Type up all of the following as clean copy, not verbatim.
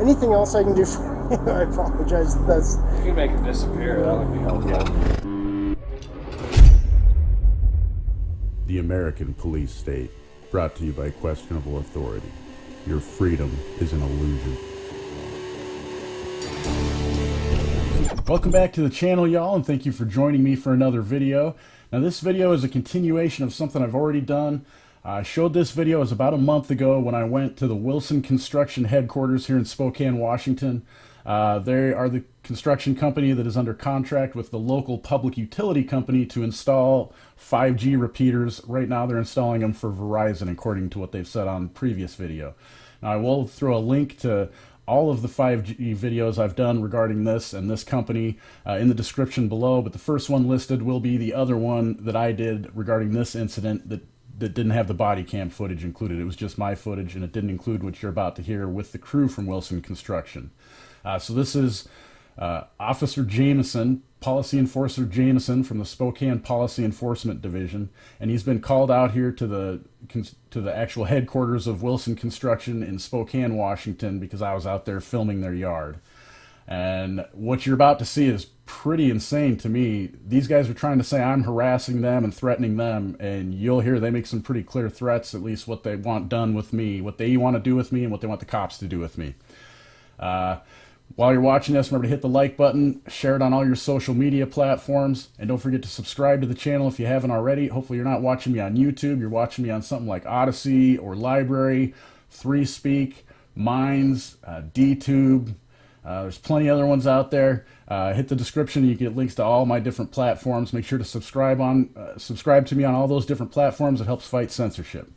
Anything else I can do for you? I apologize. That's... You can make it disappear. That would be helpful. The American Police State, brought to you by Questionable Authority. Your freedom is an illusion. Welcome back to the channel, y'all, and thank you for joining me for another video. Now, this video is a continuation of something I've already done. I showed this video as about a month ago when I went to the Wilson Construction headquarters here in Spokane, Washington. They are the construction company that is under contract with the local public utility company to install 5G repeaters. Right now they're installing them for Verizon, according to what they've said on previous video. Now, I will throw a link to all of the 5G videos I've done regarding this and this company in the description below, but the first one listed will be the other one that I did regarding this incident that didn't have the body cam footage included. It was just my footage, and it didn't include what you're about to hear with the crew from Wilson Construction. So this is Officer Jameson, Policy Enforcer Jameson from the Spokane Policy Enforcement Division, and he's been called out here to the actual headquarters of Wilson Construction in Spokane, Washington, because I was out there filming their yard. And what you're about to see is pretty insane to me. These guys are trying to say I'm harassing them and threatening them, and you'll hear they make some pretty clear threats, at least what they want done with me, what they want to do with me, and what they want the cops to do with me. While you're watching this, remember to hit the like button, share it on all your social media platforms, and don't forget to subscribe to the channel if you haven't already. Hopefully you're not watching me on YouTube, you're watching me on something like Odyssey or LBRY, 3Speak, Minds, DTube. There's plenty of other ones out there. Hit the description, you get links to all my different platforms. Make sure to subscribe to me on all those different platforms. It helps fight censorship.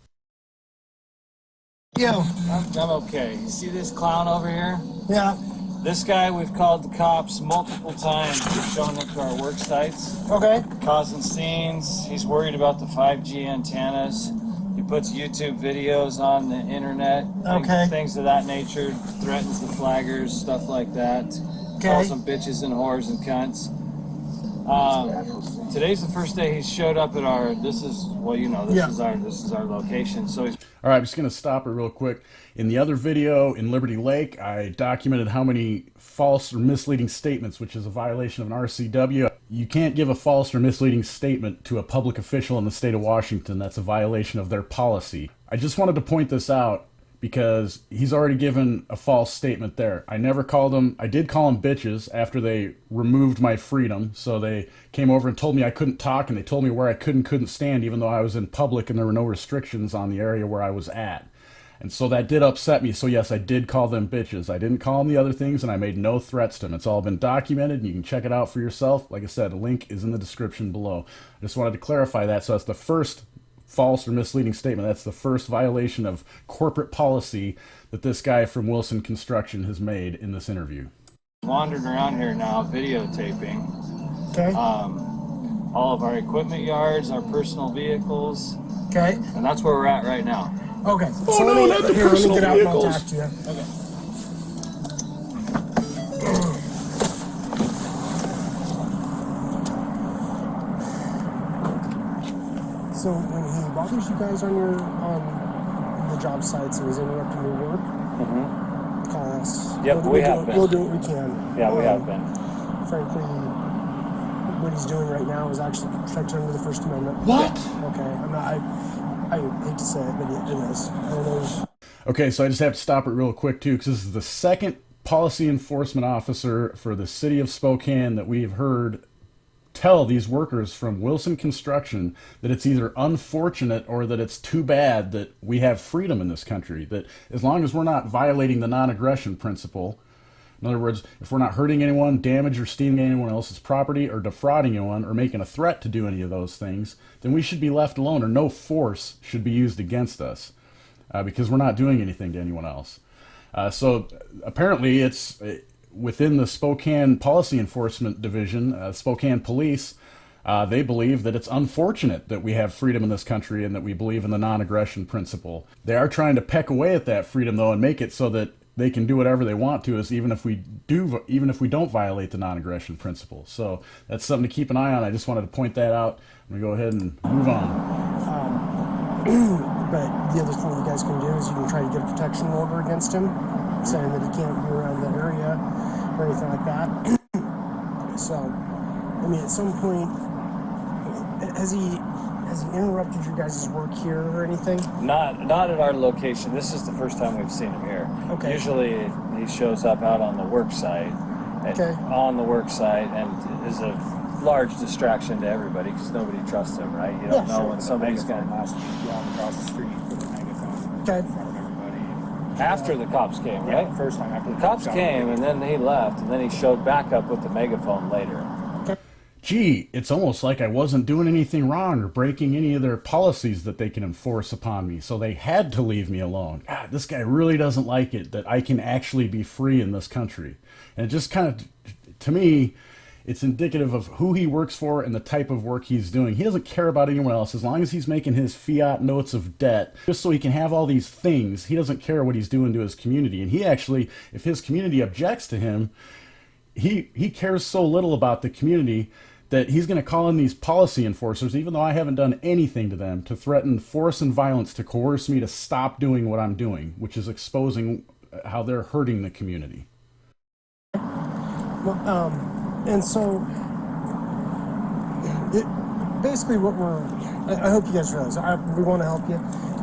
Yo. I'm okay. You see this clown over here? Yeah. This guy, we've called the cops multiple times. We've shown up to our work sites. Okay. Causing scenes. He's worried about the 5G antennas. He puts YouTube videos on the internet. Things of that nature. Threatens the flaggers, stuff like that. Okay. Calls them bitches and whores and cunts. Today's the first day he's showed up at our, this is our location. So he's... All right, I'm just going to stop it real quick. In the other video in Liberty Lake, I documented how many false or misleading statements, which is a violation of an RCW. You can't give a false or misleading statement to a public official in the state of Washington. That's a violation of their policy. I just wanted to point this out because he's already given a false statement there. I never called them, I did call them bitches after they removed my freedom. So they came over and told me I couldn't talk, and they told me where I could and couldn't stand, even though I was in public and there were no restrictions on the area where I was at. And so that did upset me. So yes, I did call them bitches. I didn't call them the other things, and I made no threats to them. It's all been documented, and you can check it out for yourself. Like I said, a link is in the description below. I just wanted to clarify that. So that's the first false or misleading statement. That's the first violation of corporate policy that this guy from Wilson Construction has made in this interview. Wandering around here now, videotaping. Okay. All of our equipment yards, our personal vehicles. Okay. And that's where we're at right now. Okay. Oh, so no, not the personal let me get out vehicles. and I'll talk to you. Okay. So when he bothers you guys on the job sites and is interrupting your work, call us. Yep, We'll do what we can. Yeah, we have been. Frankly, what he's doing right now is actually protected under the First Amendment. What? Okay, I hate to say it, but it is. Okay, so I just have to stop it real quick too, because this is the second policy enforcement officer for the city of Spokane that we've heard tell these workers from Wilson Construction that it's either unfortunate or that it's too bad that we have freedom in this country, that as long as we're not violating the non-aggression principle, in other words, if we're not hurting anyone, damaging or stealing anyone else's property, or defrauding anyone, or making a threat to do any of those things, then we should be left alone, or no force should be used against us, because we're not doing anything to anyone else. So apparently it's within the Spokane Policy Enforcement Division, Spokane Police, they believe that it's unfortunate that we have freedom in this country and that we believe in the non-aggression principle. They are trying to peck away at that freedom, though, and make it so that they can do whatever they want to us, even if we don't violate the non-aggression principle. So that's something to keep an eye on. I just wanted to point that out. I'm gonna go ahead and move on. But the other thing you guys can do is you can try to get a protection order against him saying that he can't be around the area or anything like that. So, I mean, at some point, has he interrupted your guys' work here or anything? Not at our location. This is the first time we've seen him here. Okay. Usually he shows up out on the work site. Okay. On the work site, and is a large distraction to everybody because nobody trusts him, right? You don't know when somebody's going to... Last week, walking across the street with the megaphone Okay. in front of everybody. After the cops came, right? Yeah, first time after The cops came, and then he left, and then he showed back up with the megaphone later. Gee, it's almost like I wasn't doing anything wrong or breaking any of their policies that they can enforce upon me, so they had to leave me alone. God, this guy really doesn't like it that I can actually be free in this country. And it just kind of, to me, it's indicative of who he works for and the type of work he's doing. He doesn't care about anyone else as long as he's making his fiat notes of debt just so he can have all these things. He doesn't care what he's doing to his community. And he actually, if his community objects to him, he cares so little about the community that he's going to call in these policy enforcers, even though I haven't done anything to them, to threaten force and violence to coerce me to stop doing what I'm doing, which is exposing how they're hurting the community. Well, and so, basically what I hope you guys realize, we want to help you.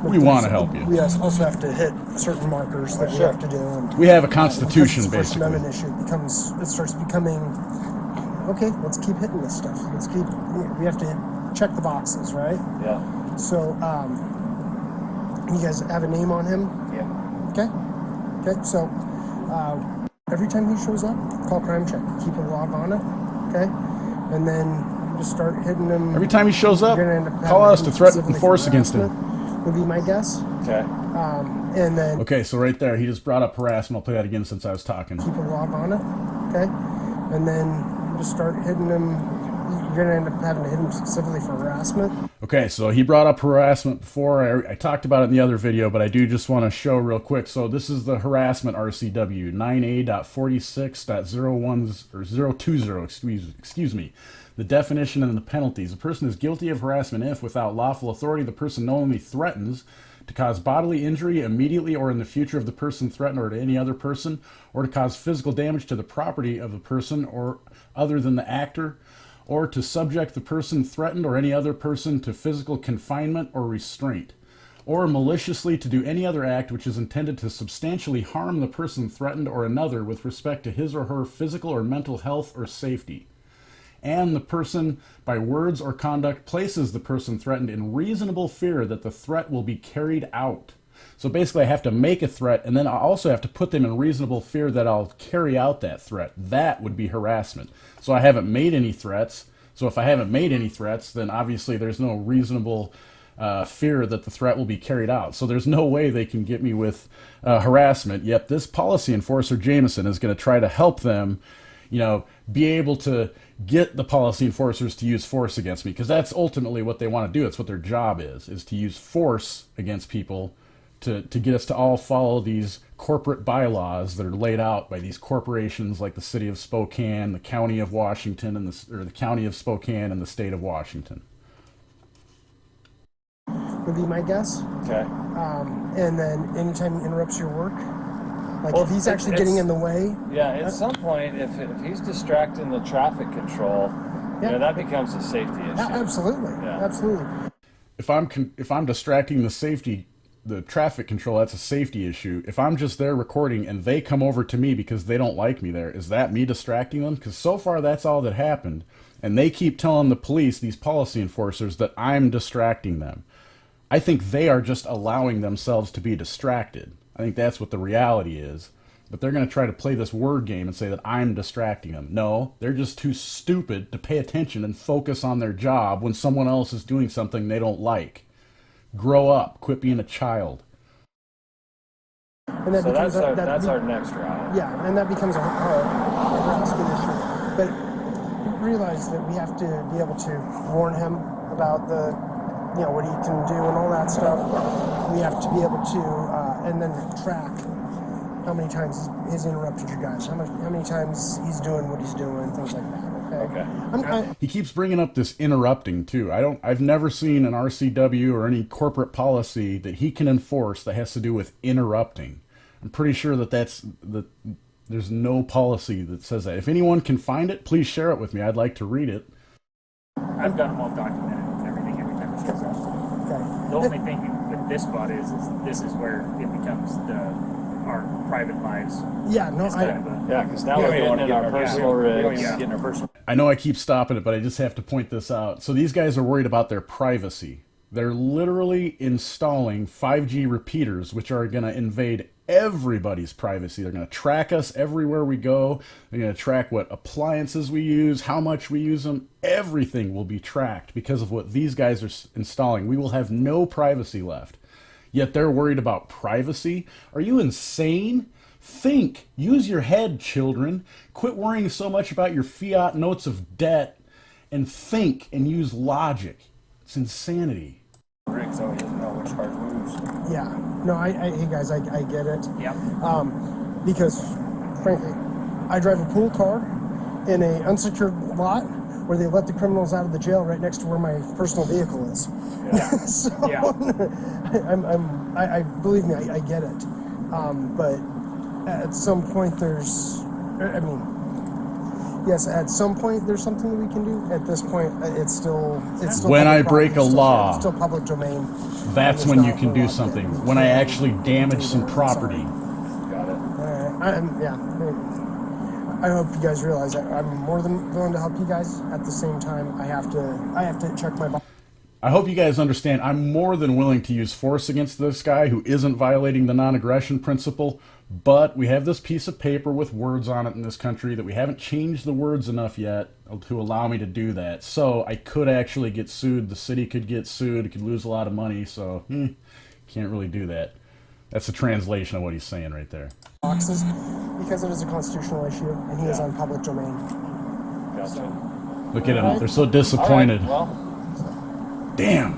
We want to help you. We also have to hit certain markers that we have to do. And We have a constitution, because it's the First basically. Amendment issue, it starts becoming, okay, let's keep hitting this stuff. We have to check the boxes, right? Yeah. So, you guys have a name on him? Yeah. Okay. So, every time he shows up, call crime check. Keep a log on it. Okay. And then just start hitting him. Every time he shows up, You're gonna end up call having us to him threaten specifically force for against him. harassment, would be my guess. Okay. And then Okay, so right there, he just brought up harassment. I'll play that again since I was talking. keep a log on it. Okay. And then just start hitting him. You're gonna end up having to hit him specifically for harassment. Okay, so he brought up harassment before. I talked about it in the other video, but I do just want to show real quick. So this is the harassment RCW 9A.46.01 or 020. Excuse me. The definition and the penalties. A person is guilty of harassment if, without lawful authority, the person knowingly threatens to cause bodily injury immediately or in the future of the person threatened or to any other person, or to cause physical damage to the property of the person or other than the actor, or to subject the person threatened or any other person to physical confinement or restraint, or maliciously to do any other act which is intended to substantially harm the person threatened or another with respect to his or her physical or mental health or safety. And the person, by words or conduct, places the person threatened in reasonable fear that the threat will be carried out. So basically I have to make a threat, and then I also have to put them in reasonable fear that I'll carry out that threat. That would be harassment. So I haven't made any threats. So if I haven't made any threats, then obviously there's no reasonable fear that the threat will be carried out. So there's no way they can get me with harassment. Yet this policy enforcer, Jameson, is going to try to help them, be able to get the policy enforcers to use force against me, because that's ultimately what they want to do. It's what their job is to use force against people to get us to all follow these corporate bylaws that are laid out by these corporations like the city of Spokane, the county of Washington, and the county of Spokane and the state of Washington. Would be my guess. Okay. And then anytime he interrupts your work, like if he's actually getting in the way. Yeah, at some point, if he's distracting the traffic control, that becomes a safety issue. Absolutely. Yeah. Absolutely. If I'm distracting the traffic control, that's a safety issue. If I'm just there recording and they come over to me because they don't like me there, is that me distracting them? Because so far that's all that happened. And they keep telling the police, these policy enforcers, that I'm distracting them. I think they are just allowing themselves to be distracted. I think that's what the reality is. But they're going to try to play this word game and say that I'm distracting them. No, they're just too stupid to pay attention and focus on their job when someone else is doing something they don't like. Grow up. Quit being a child. And that So becomes that's our next round. Yeah, and that becomes a harassment issue. But realize that we have to be able to warn him about what he can do and all that stuff. We have to be able to, and then track how many times he's interrupted you guys, how many times he's doing what he's doing, things like that. Okay. He keeps bringing up this interrupting too. I've never seen an RCW or any corporate policy that he can enforce that has to do with interrupting. I'm pretty sure that there's no policy that says that. If anyone can find it, please share it with me. I'd like to read it. I've got them all documented with everything every time it shows up. Okay. The only thing with this spot is this is where it becomes our private lives. Yeah, no, It's kind of a, Yeah, because now Yeah, we're we don't getting wanna in get our our- personal yeah, we don't- rigs. yeah. Getting our personal. I know I keep stopping it, but I just have to point this out. So these guys are worried about their privacy. They're literally installing 5G repeaters, which are going to invade everybody's privacy. They're going to track us everywhere we go. They're going to track what appliances we use, how much we use them. Everything will be tracked because of what these guys are installing. We will have no privacy left. Yet they're worried about privacy. Are you insane? Think. Use your head, children. Quit worrying so much about your fiat notes of debt and think and use logic. It's insanity. rig, so he doesn't know which card moves. yeah. No, hey guys, I get it. Yep. Because, frankly, I drive a pool car in an unsecured lot where they let the criminals out of the jail right next to where my personal vehicle is. Yeah. So, Yeah. I believe me, I get it. But at some point yes, at some point there's something that we can do. At this point, it's still When I public break property, a it's still- law. it's still public domain. That's There's when you not can a do lot that something. we When I can actually damage some do there, property. Got it. I hope you guys realize that I'm more than willing to help you guys. At the same time, I have to check my box. I hope you guys understand I'm more than willing to use force against this guy who isn't violating the non-aggression principle, but we have this piece of paper with words on it in this country that we haven't changed the words enough yet to allow me to do that. So I could actually get sued. The city could get sued. It could lose a lot of money, so can't really do that. That's a translation of what he's saying right there. Boxes because it is a constitutional issue and he is on public domain. Gotcha. Look at them. They're so disappointed. All right, well, Damn.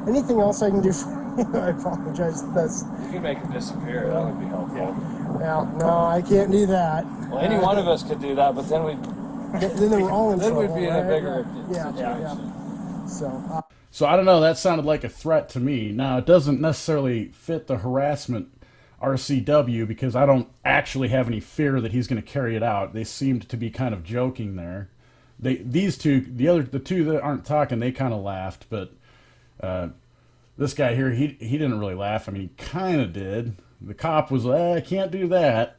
Anything else I can do for you? I apologize. you can make it disappear. That would be helpful. No, I can't do that. Well, any one of us could do that, but then Then we're all in then trouble. we'd be in a right? bigger Yeah. situation. So. So I don't know, that sounded like a threat to me. Now, it doesn't necessarily fit the harassment RCW because I don't actually have any fear that he's going to carry it out. They seemed to be kind of joking there. These two, the two that aren't talking, they kind of laughed, but this guy here, he didn't really laugh. I mean, he kind of did. The cop was, I can't do that.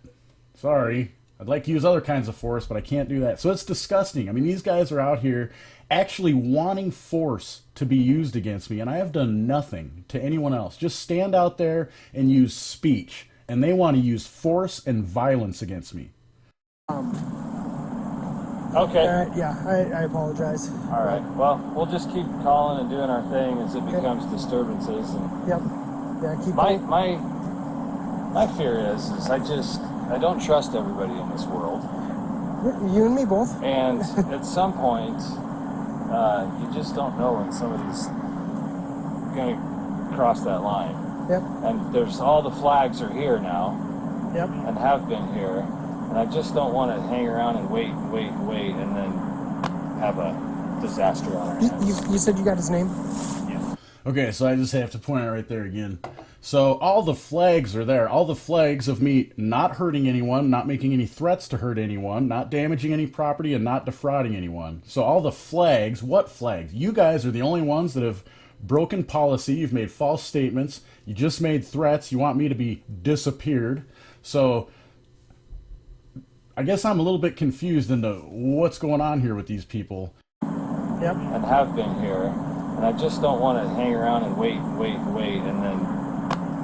Sorry. I'd like to use other kinds of force, but I can't do that. So it's disgusting. I mean, these guys are out here actually wanting force to be used against me, and I have done nothing to anyone else. Just stand out there and use speech, and they want to use force and violence against me. Okay. I apologize. All right. Well, we'll just keep calling and doing our thing as it becomes disturbances. And Yep. Yeah, keep my going. my fear is I don't trust everybody in this world, You and me both. and at some point, you just don't know when somebody's going to cross that line. Yep. And there's all the flags are here now, Yep. and have been here, and I just don't want to hang around and wait, and then have a disaster on our hands. You said you got his name? Yeah. Okay, so I just have to point out right there again. So all the flags are there. All the flags of me not hurting anyone, not making any threats to hurt anyone, not damaging any property, and not defrauding anyone. So all the flags, what flags? You guys are the only ones that have broken policy. You've made false statements. You just made threats. You want me to be disappeared. So I guess I'm a little bit confused into what's going on here with these people. Yep. And have been here, and I just don't want to hang around and wait, and then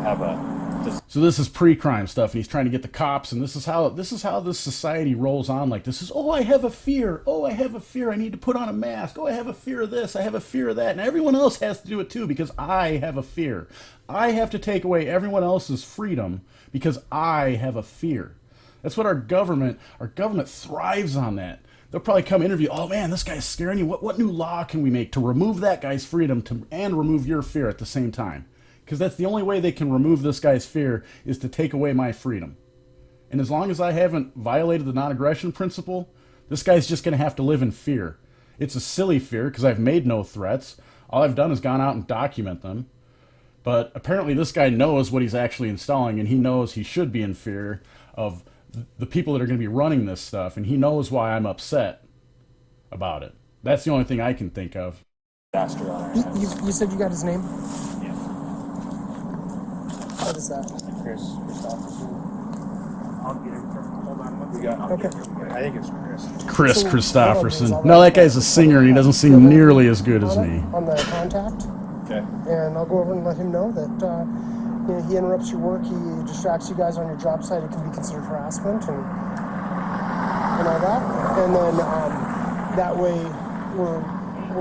have a. So this is pre-crime stuff, and he's trying to get the cops, and this is how this society rolls on like this. Is, oh, I have a fear. Oh, I have a fear. I need to put on a mask. Oh, I have a fear of this. I have a fear of that. And everyone else has to do it too because I have a fear. I have to take away everyone else's freedom because I have a fear. That's what our government thrives on that. They'll probably come interview, oh man, this guy's scaring you. What new law can we make to remove that guy's freedom and remove your fear at the same time? Because that's the only way they can remove this guy's fear is to take away my freedom. And as long as I haven't violated the non-aggression principle, this guy's just going to have to live in fear. It's a silly fear because I've made no threats. All I've done is gone out and document them. But apparently this guy knows what he's actually installing, and he knows he should be in fear of the people that are going to be running this stuff, and he knows why I'm upset about it. That's the only thing I can think of. Faster on our hands. You said you got his name? Yeah. What is that? Chris Christopherson. I'll get it from. Hold on one We second. got. Okay. I think it's Chris. Chris So, Christopherson. hold on, No, that guy's a singer, and he doesn't seem nearly as good as me. On the contact. Okay. And I'll go over and let him know that you know, he interrupts your work, he distracts you guys on your job site. It can be considered harassment and all that. And then that way we're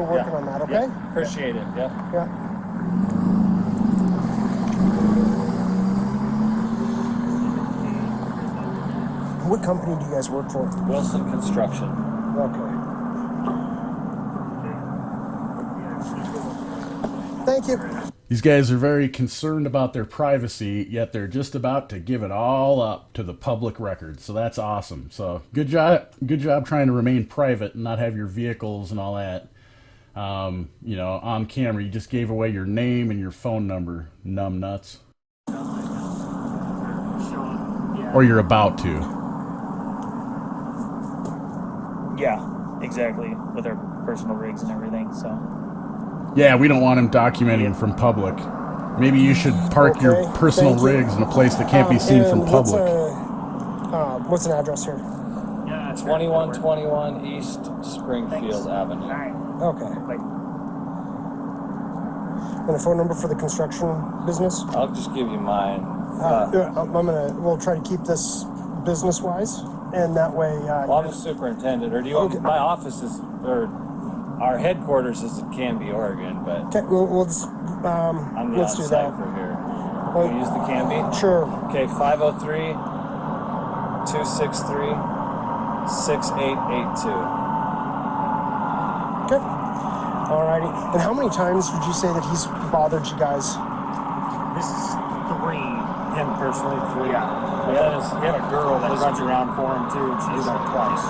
working on that. Okay. Yeah. Appreciate it. Yeah. Yeah. What company do you guys work for? Wilson Construction. Okay. Thank you. These guys are very concerned about their privacy, yet they're just about to give it all up to the public record. So that's awesome. So good job trying to remain private and not have your vehicles and all that, you know, on camera. You just gave away your name and your phone number, numb nuts. Or you're about to. Yeah, exactly. With our personal rigs and everything. So. Yeah, we don't want him documenting from public. Maybe you should park your personal thank you. rigs in a place that can't be seen and from public. What's an address here? Yeah. 2121 East Springfield Avenue. Okay. And a phone number for the construction business? I'll just give you mine. We'll try to keep this business-wise, and that way. Well, I'm the superintendent, or do you? Okay. My office is, or our headquarters is in Canby, Oregon, but Okay, we'll just, I'm the let's do on-site that. for here. Well, We use the Canby. Sure. Okay, 503-263-6882. Okay. Alrighty. And how many times would you say that he's bothered you guys? This is 3. Him personally, 3. Yeah. We had a girl that runs around for him too. She's done it twice.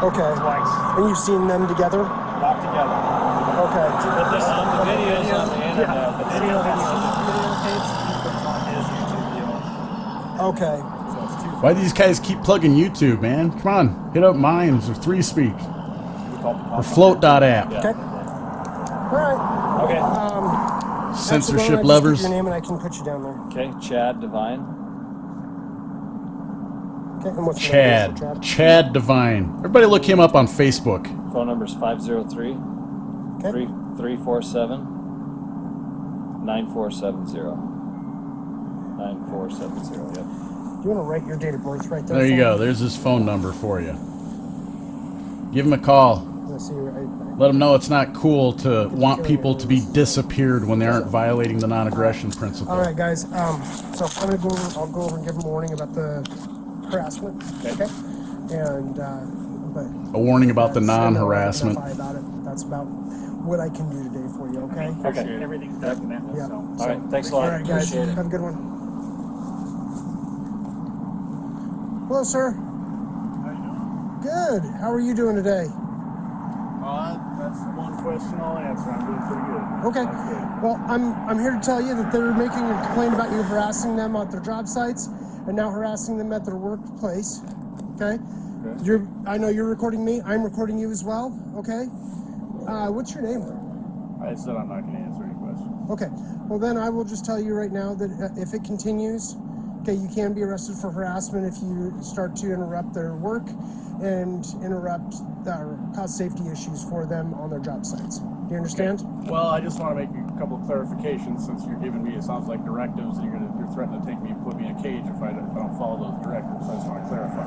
Okay. Twice. And you've seen them together? Not together. Okay. But this on the videos on the internet. The video tapes he puts on his YouTube deal. Okay. So it's 2. Why do these guys keep plugging YouTube, man? Come on, hit up Minds or 3Speak or Float.app. Yeah. Okay. Alright. Okay. Censorship Just lovers. give your name and I can put you down there. Okay, Chad Divine. Okay. And what's your name, Chad? Chad Divine. Everybody look him up on Facebook. Phone number is 503 Okay. 347 9470. 9470, yep. Do you want to write your date of birth right there? There you for go. me? There's his phone number for you. Give him a call. Let's see. Let them know it's not cool to want people to be disappeared when they aren't violating the non-aggression principle. All right, guys. So I'm gonna go. I'll go over and give them a warning about the harassment. Okay. And but A warning about the that's- I know non-harassment. I'll notify about it. That's about what I can do today for you. Okay. Okay. Everything's documented. Yeah. So. All right, thanks a lot. All right, guys. Appreciate it. Have a good one. Hello, sir. How you doing? Good. How are you doing today? That's one question I'll answer. I'm doing pretty good. Okay. Sounds good. Well, I'm here to tell you that they're making a complaint about you harassing them at their job sites and now harassing them at their workplace. Okay. I know you're recording me. I'm recording you as well. Okay. What's your name? I said I'm not going to answer any questions. Okay. Well, then I will just tell you right now that if it continues, okay, you can be arrested for harassment if you start to interrupt their work and cause safety issues for them on their job sites. Do you understand? Well, I just want to make a couple of clarifications since you're giving me, it sounds like directives, and you're threatening to take me and put me in a cage if I don't follow those directives. I just want to clarify.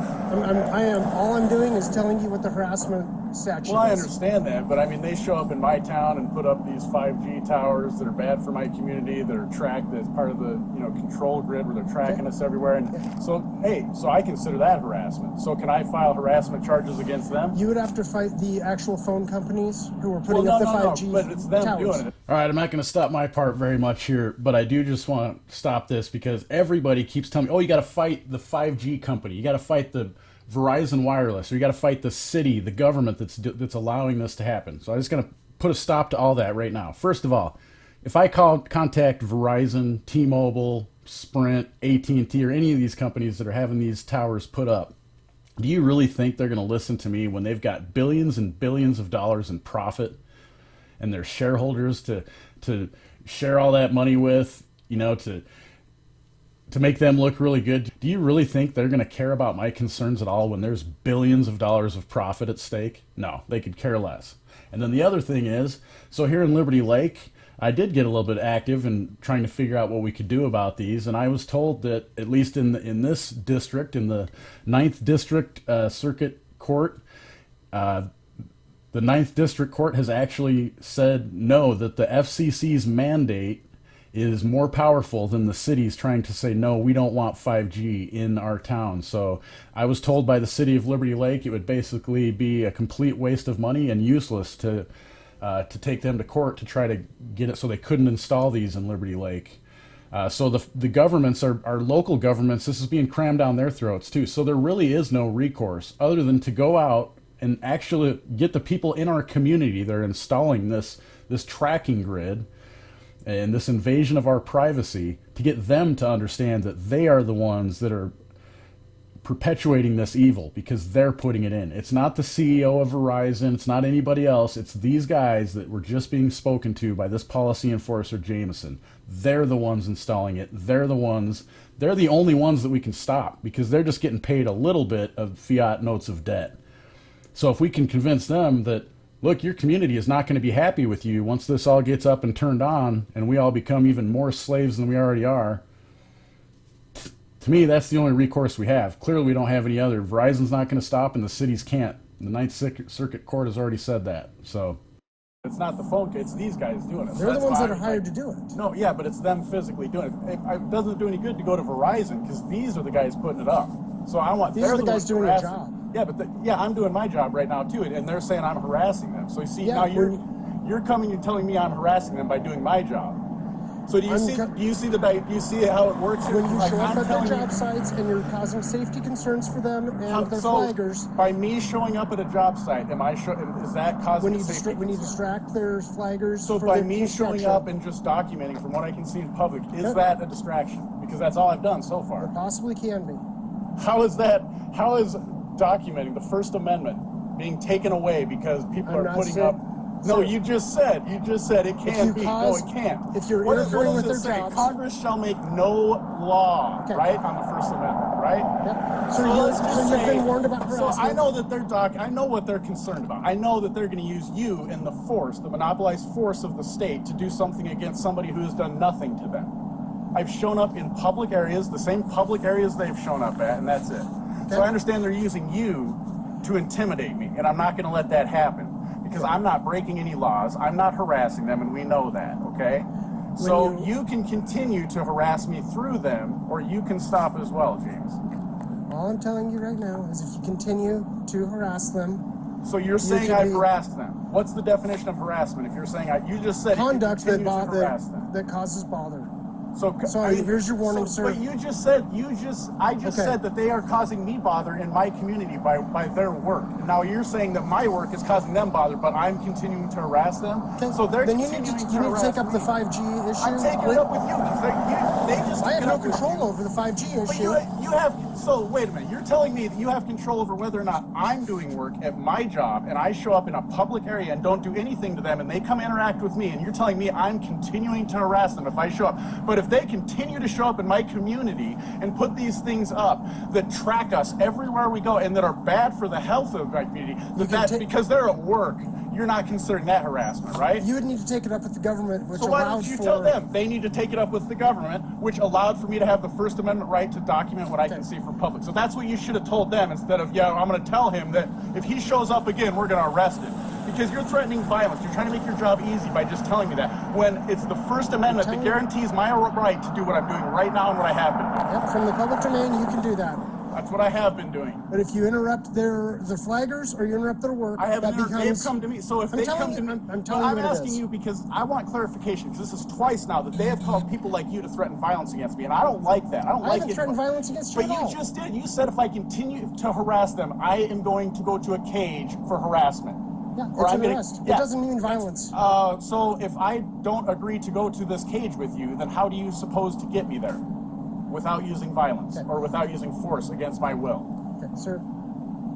All I'm doing is telling you what the harassment statute Well, I is. understand that, but I mean, they show up in my town and put up these 5G towers that are bad for my community, that are tracked as part of the control grid where they're tracking us everywhere. And so, hey, so I consider that harassment. So can I file harassment charges against them? You would have to fight the actual phone companies who are putting up the 5G but it's them towers. doing it. All right, I'm not going to stop my part very much here, but I do just want to stop this because everybody keeps telling me, oh, you got to fight the 5G company. You got to fight the Verizon Wireless, or you got to fight the city, the government that's allowing this to happen. So I'm just going to put a stop to all that right now. First of all, if I contact Verizon, T-Mobile, Sprint, AT&T, or any of these companies that are having these towers put up, do you really think they're going to listen to me when they've got billions and billions of dollars in profit and their shareholders to share all that money with, you know, to make them look really good? Do you really think they're going to care about my concerns at all when there's billions of dollars of profit at stake? No, they could care less. And then the other thing is, so here in Liberty Lake, I did get a little bit active in trying to figure out what we could do about these, and I was told that at least in this district, in the 9th District Circuit Court, the 9th District Court has actually said no, that the FCC's mandate is more powerful than the city's trying to say, no, we don't want 5G in our town. So I was told by the city of Liberty Lake it would basically be a complete waste of money and useless to take them to court to try to get it so they couldn't install these in Liberty Lake. So the governments, our local governments, this is being crammed down their throats too. So there really is no recourse other than to go out and actually get the people in our community that are installing this tracking grid and this invasion of our privacy, to get them to understand that they are the ones that are perpetuating this evil because they're putting it in. It's not the CEO of Verizon, it's not anybody else, it's these guys that were just being spoken to by this policy enforcer Jameson. They're the ones installing it. They're the only ones that we can stop because they're just getting paid a little bit of fiat notes of debt. So if we can convince them that, look, your community is not going to be happy with you once this all gets up and turned on and we all become even more slaves than we already are, to me, that's the only recourse we have. Clearly, we don't have any other. Verizon's not going to stop, and the cities can't. The 9th Circuit Court has already said that. So It's not the phone, it's these guys doing it. They're the ones that are hired to do it. No, yeah, but it's them physically doing it. It doesn't do any good to go to Verizon because these are the guys putting it up. So I want these are the guys doing their job. Yeah, but I'm doing my job right now too, and they're saying I'm harassing them. So you see, now you're coming and telling me I'm harassing them by doing my job. So do you see how it works? When you show up at their job sites and you're causing safety concerns for them and their flaggers. By me showing up at a job site, is that causing safety? When you distract their flaggers. So by me showing up and just documenting from what I can see in public, is that a distraction? Because that's all I've done so far. It possibly can be. How is documenting the First Amendment being taken away because people are putting up? No, you just said it can be. No, it can't. If you're interfering with their jobs, Congress shall make no law, right, on the First Amendment, right? Yep. So you've been warned about harassment. So I know that I know what they're concerned about. I know that they're going to use you and the force, the monopolized force of the state, to do something against somebody who has done nothing to them. I've shown up in public areas, the same public areas they've shown up at, and that's it. Okay. So I understand they're using you to intimidate me, and I'm not going to let that happen. Because I'm not breaking any laws, I'm not harassing them, and we know that, okay? So you can continue to harass me through them, or you can stop as well, James. All I'm telling you right now is if you continue to harass them... So you're saying I've harassed them. What's the definition of harassment if you're saying you just said conduct that harass them? That causes bother. So here's your warning, sir. But I just said that they are causing me bother in my community by their work. Now you're saying that my work is causing them bother, but I'm continuing to harass them. Okay. So they're then you need to take up the 5G issue. I'm taking it up with you because they just. I have no control over the 5G issue. But you have. So wait a minute. You're telling me that you have control over whether or not I'm doing work at my job, and I show up in a public area and don't do anything to them, and they come interact with me, and you're telling me I'm continuing to harass them if I show up. But if they continue to show up in my community and put these things up that track us everywhere we go and that are bad for the health of my community, because they're at work, you're not considering that harassment, right? You would need to take it up with the government, which so why don't you tell them they need to take it up with the government, which allowed for me to have the First Amendment right to document what I can see from public. So that's what you should have told them instead of, I'm going to tell him that if he shows up again, we're going to arrest him. Because you're threatening violence. You're trying to make your job easy by just telling me that. When it's the First Amendment that guarantees my right to do what I'm doing right now and what I have been doing. Yep, from the public domain, you can do that. That's what I have been doing. But if you interrupt their flaggers or you interrupt their work, they've come to me. So if they come to me, I'm asking you because I want clarification. Because this is twice now that they have called people like you to threaten violence against me, and I don't like that. I haven't threatened violence against you at all. But you just did. You said if I continue to harass them, I am going to go to a cage for harassment. Yeah, Or it's I'm an gonna- arrest. yeah. It doesn't mean violence. So if I don't agree to go to this cage with you, then how do you suppose to get me there? Without using violence or without using force against my will? Okay, sir,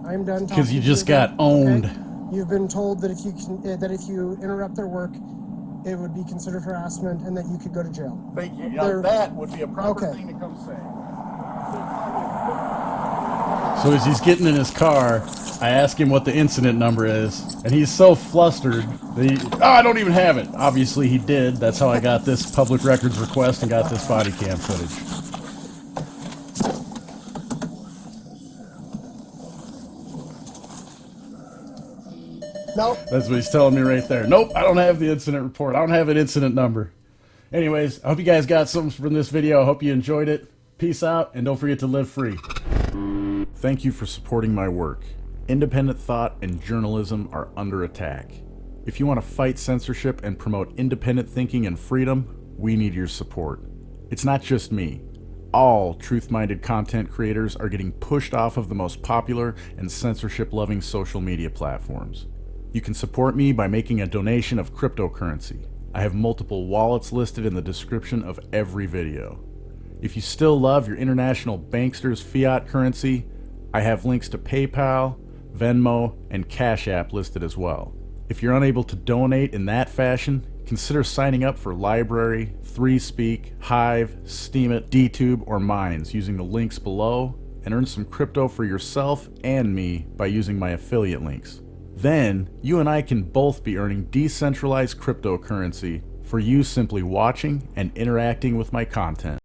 I'm done. Because you talking to just got okay? owned. You've been told that if you interrupt their work, it would be considered harassment and that you could go to jail. Thank you. Now, There- that would be a proper Okay. thing to come say. So as he's getting in his car, I ask him what the incident number is, and he's so flustered that I don't even have it. Obviously he did. That's how I got this public records request and got this body cam footage. Nope. That's what he's telling me right there. Nope, I don't have the incident report. I don't have an incident number. Anyways, I hope you guys got something from this video. I hope you enjoyed it. Peace out, and don't forget to live free. Thank you for supporting my work. Independent thought and journalism are under attack. If you want to fight censorship and promote independent thinking and freedom, we need your support. It's not just me. All truth-minded content creators are getting pushed off of the most popular and censorship-loving social media platforms. You can support me by making a donation of cryptocurrency. I have multiple wallets listed in the description of every video. If you still love your international banksters' fiat currency, I have links to PayPal, Venmo, and Cash App listed as well. If you're unable to donate in that fashion, consider signing up for LBRY, 3Speak, Hive, Steemit, DTube, or Minds using the links below, and earn some crypto for yourself and me by using my affiliate links. Then, you and I can both be earning decentralized cryptocurrency for you simply watching and interacting with my content.